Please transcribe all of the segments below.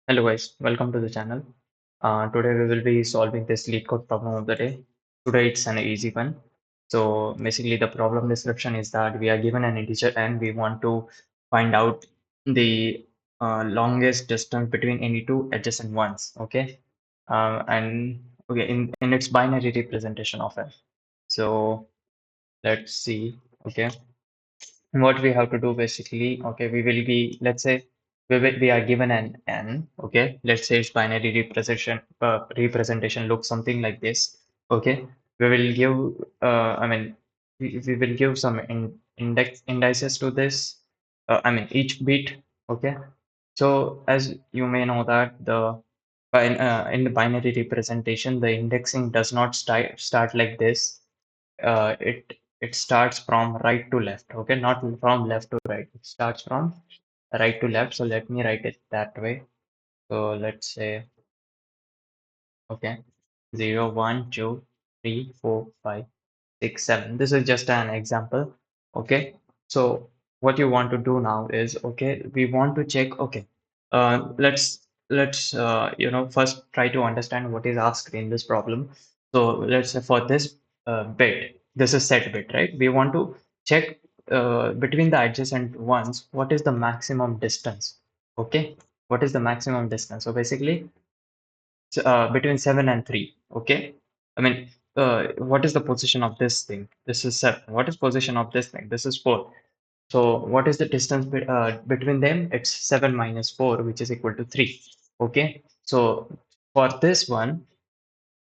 Hello guys, welcome to the channel. Today we will be solving this LeetCode problem of the day. Today it's an easy one. So basically the problem description is that we are given an integer and we want to find out the longest distance between any two adjacent ones. Okay, and okay in its binary representation of it. So let's see. Okay, what we have to do basically, okay, we will be, let's say we are given an n, okay, let's say its binary representation looks something like this. Okay, we will give I mean we will give some indices to this, each bit. Okay, so as you may know that in the binary representation the indexing does not start like this. It starts from right to left. Okay, not from left to right. It starts from right to left. So let me write it that way. So let's say, okay, 0, 1, 2, 3, 4, 5, 6, 7. This is just an example. Okay, so what you want to do now is, okay, we want to check. Okay, let's first try to understand what is asked in this problem. So let's say for this bit, this is set bit, right? We want to check between the adjacent ones, what is the maximum distance. Okay, what is the maximum distance? So basically between 7 and 3. Okay, I mean, what is the position of this thing? This is 7. What is position of this thing? This is 4. So what is the distance between them? It's 7 minus 4, which is equal to 3. Okay, so for this one,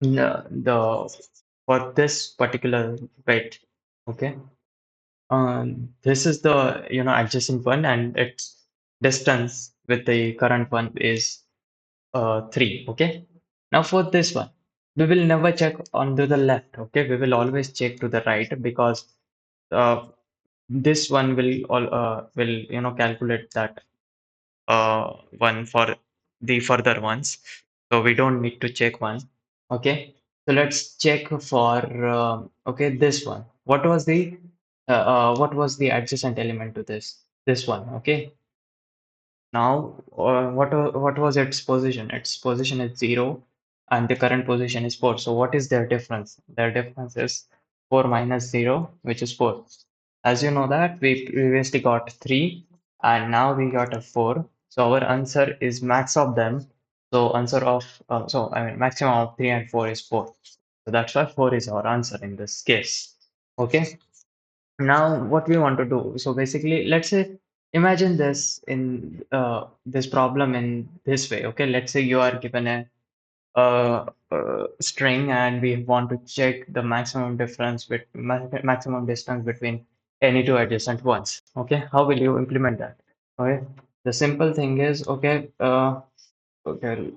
the for this particular bit, okay, this is the adjacent one, and its distance with the current one is 3. Okay, now for this one we will never check onto the left. Okay, we will always check to the right, because uh, this one will calculate that one for the further ones, so we don't need to check one. Okay, so let's check for okay, this one. What was the adjacent element to this one? Okay, now, what was its position? Its position is 0, and the current position is 4. So what is their difference? Their difference is 4 minus 0, which is 4. As you know that we previously got 3, and now we got a 4. So our answer is max of them. So maximum of 3 and 4 is 4. So that's why 4 is our answer in this case. Okay. Now, what we want to do, so basically, let's say, imagine this problem in this way. Okay, let's say you are given a string, and we want to check the maximum distance between any two adjacent ones. Okay, how will you implement that? Okay, the simple thing is, okay,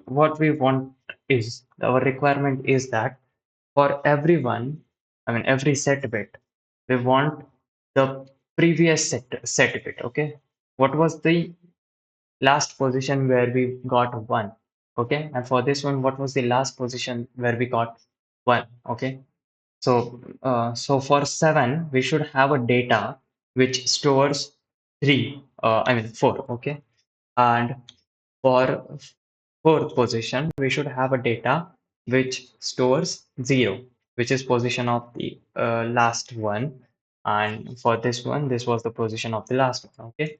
what we want is, our requirement is that for everyone, every set bit, we want the previous set bit. Okay, what was the last position where we got 1? Okay, and for this one, what was the last position where we got 1? Okay, so for 7 we should have a data which stores 3, 4. Okay, and for fourth position, we should have a data which stores 0, which is position of the last one. And for this one, this was the position of the last one. Okay.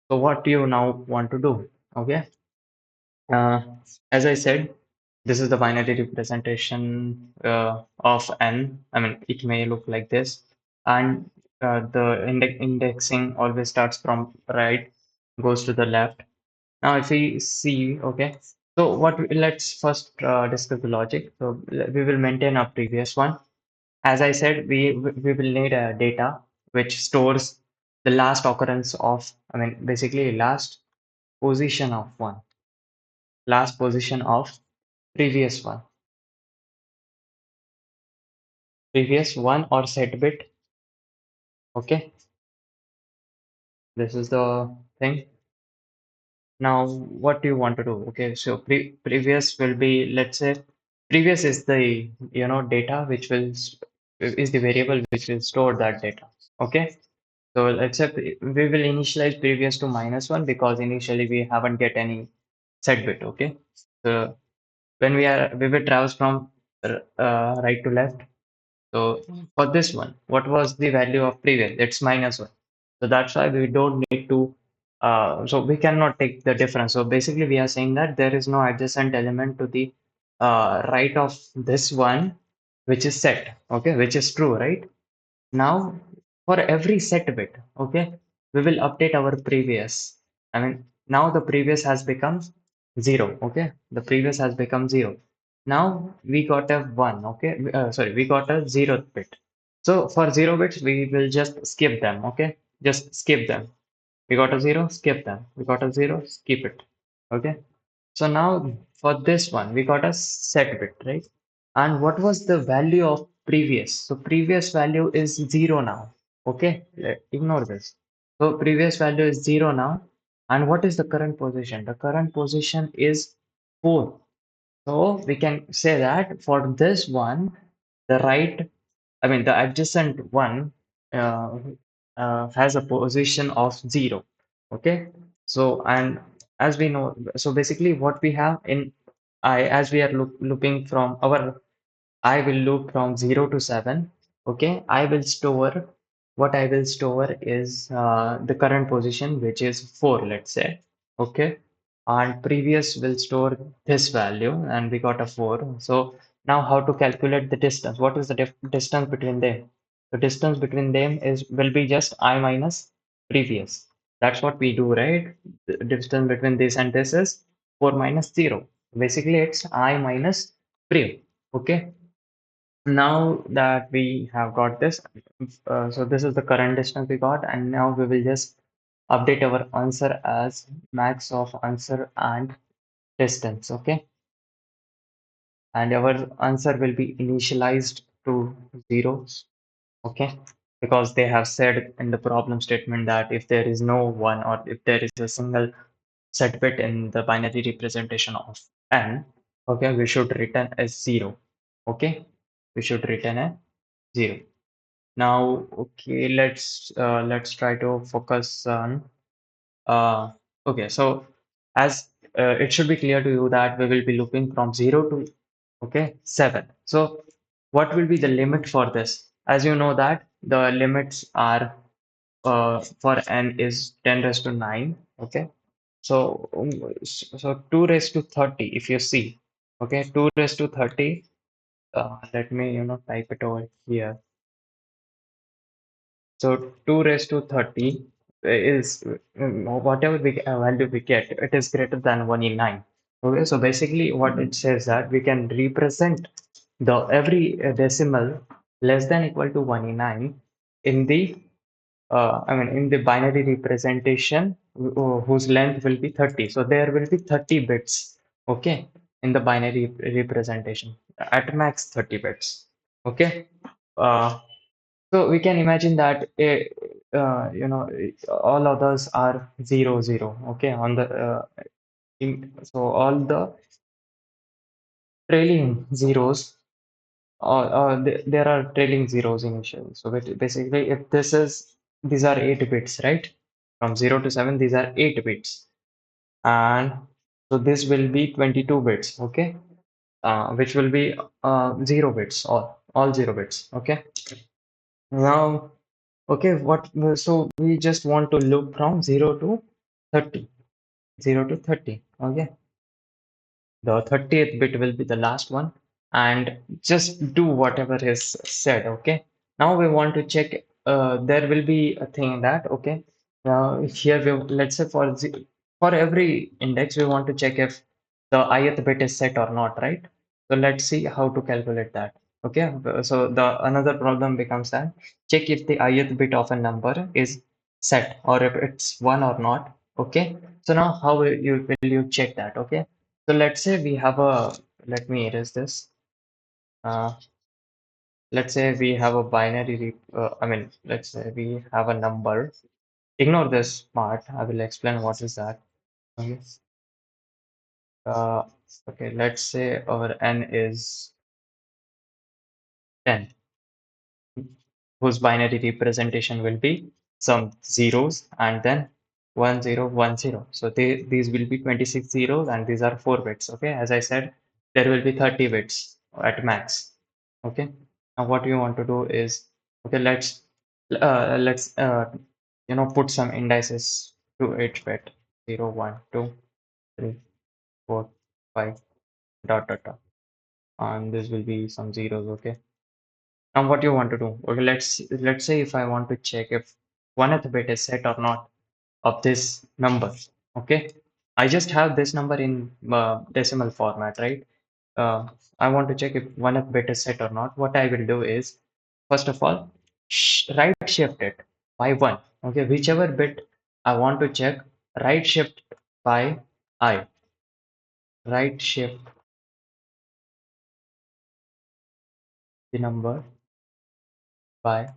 So what do you now want to do? Okay. Uh, as I said, this is the binary representation of n. I mean, it may look like this. And the indexing always starts from right, goes to the left. Now, if we see, okay, so let's first discuss the logic. So we will maintain our previous one. As I said, we will need a data which stores the last occurrence of, basically position of one, last position of previous one, previous one or set bit. Okay, this is the thing. Now, what do you want to do? Okay, so previous will be, let's say, previous is the data which is the variable which will store that data. Okay, so let's say we will initialize previous to -1, because initially we haven't get any set bit. Okay, so we will traverse from right to left. So for this one, what was the value of previous? It's -1. So that's why we don't need to, so we cannot take the difference. So basically we are saying that there is no adjacent element to the right of this one, which is set, okay, which is true, right? Now, for every set bit, okay, we will update our previous. I mean, now the previous has become 0, okay? The previous has become 0. Now we got a 1, okay? Sorry, we got a 0th bit. So for 0 bits, we will just skip them, okay? Just skip them. We got a 0, skip them. We got a 0, skip it, okay? So now for this one, we got a set bit, right? And what was the value of previous? So previous value is 0 now. Okay, ignore this. So previous value is 0 now. And what is the current position? The current position is 4. So we can say that for this one, the right, I mean, the adjacent one uh, has a position of 0. Okay. So, and as we know, so basically what we have in I, as we are looping from our, I will loop from 0 to 7. Okay. What I will store is the current position, which is 4, let's say. Okay. And previous will store this value, and we got a 4. So now how to calculate the distance? What is the distance between them? The distance between them is will be just I minus previous. That's what we do, right? The distance between this and this is 4 minus 0. Basically, it's I minus pre. Okay. Now that we have got this, so this is the current distance we got, and now we will just update our answer as max of answer and distance. Okay. And our answer will be initialized to 0. Okay, because they have said in the problem statement that if there is no one, or if there is a single set bit in the binary representation of n, okay, we should return as 0. Okay, we should return a 0. Now, okay, let's try to focus on uh, okay, so as it should be clear to you that we will be looping from 0 to, okay, 7. So what will be the limit for this? As you know that the limits are for n is 10 raised to 9. Okay. So, so 2 raised to 30, if you see, okay, 2 raised to 30, let me, type it over here. So 2 raised to 30 is whatever value we get, it is greater than 1 in 9. Okay, so basically what it says that we can represent the every decimal less than equal to 1 in 9 in the I mean in the binary representation whose length will be 30. So there will be 30 bits, okay, in the binary representation at max 30 bits. Okay. Uh, so we can imagine that all others are 0, 0. Okay, on the so all the trailing zeros, there are trailing zeros initially. So basically, if this is these are 8 bits, right? From 0 to 7, these are 8 bits, and so this will be 22 bits. Okay, which will be 0 bits, all 0 bits. Okay, now. Okay, so we just want to loop from 0 to 30. 0 to 30. Okay. The 30th bit will be the last one, and just do whatever is said. Okay. Now we want to check, there will be a thing that, okay, here let's say for every index, we want to check if the ith bit is set or not, right? So let's see how to calculate that. Okay. So the another problem becomes that check if the ith bit of a number is set, or if it's 1 or not. Okay. So now how will you check that? Okay. So let's say we have let me erase this. Uh, let's say we have a I mean, let's say we have a number. Ignore this part. I will explain what is that. Okay. Uh, okay, let's say our n is 10, whose binary representation will be some zeros and then 1010. So these will be 26 zeros and these are 4 bits. Okay, as I said, there will be 30 bits at max. Okay, now what we want to do is, okay, let's put some indices to each bit: 0, 1, 2, 3, 4, 5, dot dot dot, and this will be some zeros. Okay, now what you want to do? Okay, let's say if I want to check if 1th bit is set or not of this number. Okay, I just have this number in decimal format, right? uh, I want to check if 1th bit is set or not. What I will do is, first of all, right shift it by 1. Okay, whichever bit I want to check, right shift by I. Right shift the number by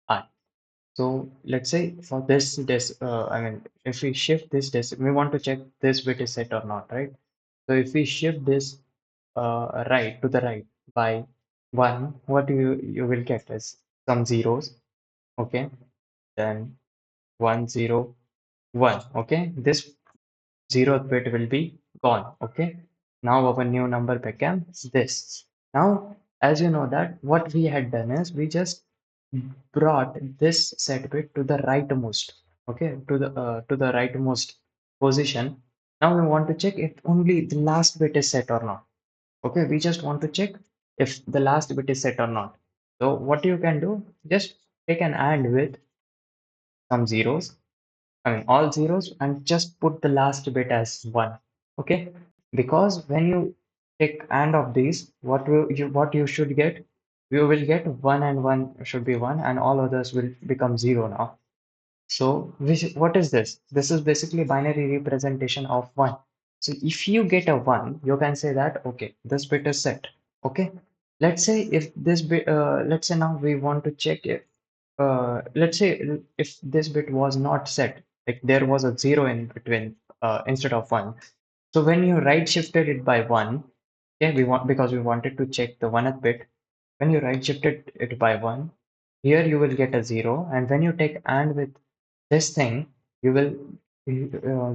I. So let's say for I mean, if we shift we want to check this bit is set or not, right? So if we shift this right to the right by 1, what you will get is some zeros. Okay, then 1, 0, 1. Okay, this 0th bit will be gone. Okay, now our new number becomes this. Now, as you know that what we had done is we just brought this set bit to the rightmost. Okay, to the rightmost position. Now we want to check if only the last bit is set or not. Okay, we just want to check if the last bit is set or not. So what you can do, just take an AND with some zeros, I mean all zeros, and just put the last bit as 1. Okay, because when you take AND of these, what you should get, you will get 1 and 1 should be 1 and all others will become 0 now. So what is this? This is basically binary representation of 1. So if you get a 1, you can say that, okay, this bit is set. Okay. Let's say if this bit, let's say now we want to check if, let's say if this bit was not set, like there was a 0 in between instead of 1. So when you right shifted it by 1, yeah, because we wanted to check the 1th bit, when you right shifted it by 1, here you will get a 0, and when you take AND with this thing, you will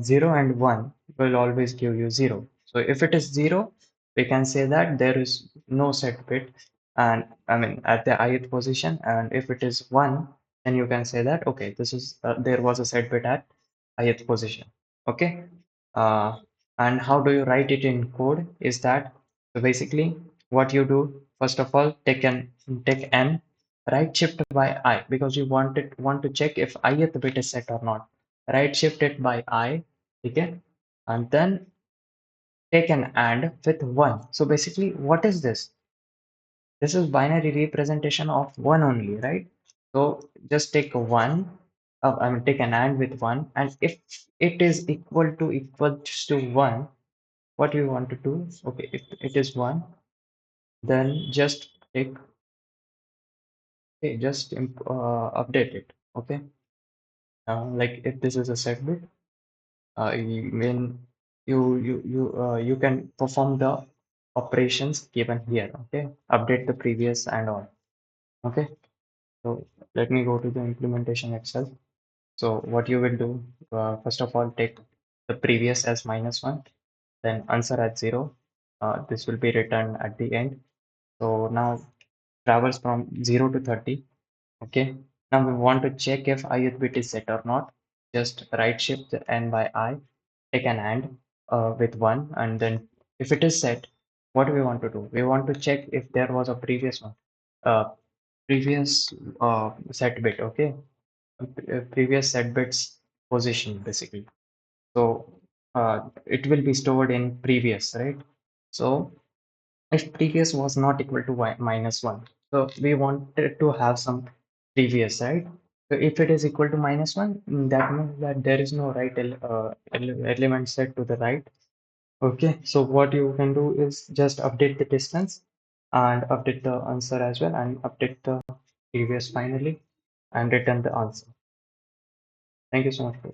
0 and 1 will always give you 0. So if it is 0, we can say that there is no set bit, and I mean at the ith position. And if it is 1, then you can say that, okay, this is there was a set bit at ith position. Okay, uh, and how do you write it in code is that, so basically what you do, first of all, take n, right shift by I, because you want to check if ith bit is set or not. Right shift it by I, okay, and then take an AND with 1. So basically, what is this? This is binary representation of 1 only, right? So just take a 1, I mean take an AND with 1, and if it is equals to 1, what you want to do? Okay, if it is 1, then just take, okay, just update it. Okay, like if this is a set bit, when you can perform the operations given here. Okay, update the previous and all. Okay, so let me go to the implementation itself. So what you will do, first of all, take the previous as -1, then answer at 0. This will be returned at the end. So now travels from 0 to 30. Okay, now we want to check if ith bit is set or not. Just right shift n by I, take an AND with 1, and then if it is set, what do we want to do? We want to check if there was a previous one, uh, previous set bit. Okay, previous set bit's position basically. So it will be stored in previous, right? So if previous was not equal to -1, so we wanted to have some previous, right? So if it is equal to -1, that means that there is no right element set to the right. Okay, so what you can do is just update the distance and update the answer as well, and update the previous finally, and return the answer. Thank you so much for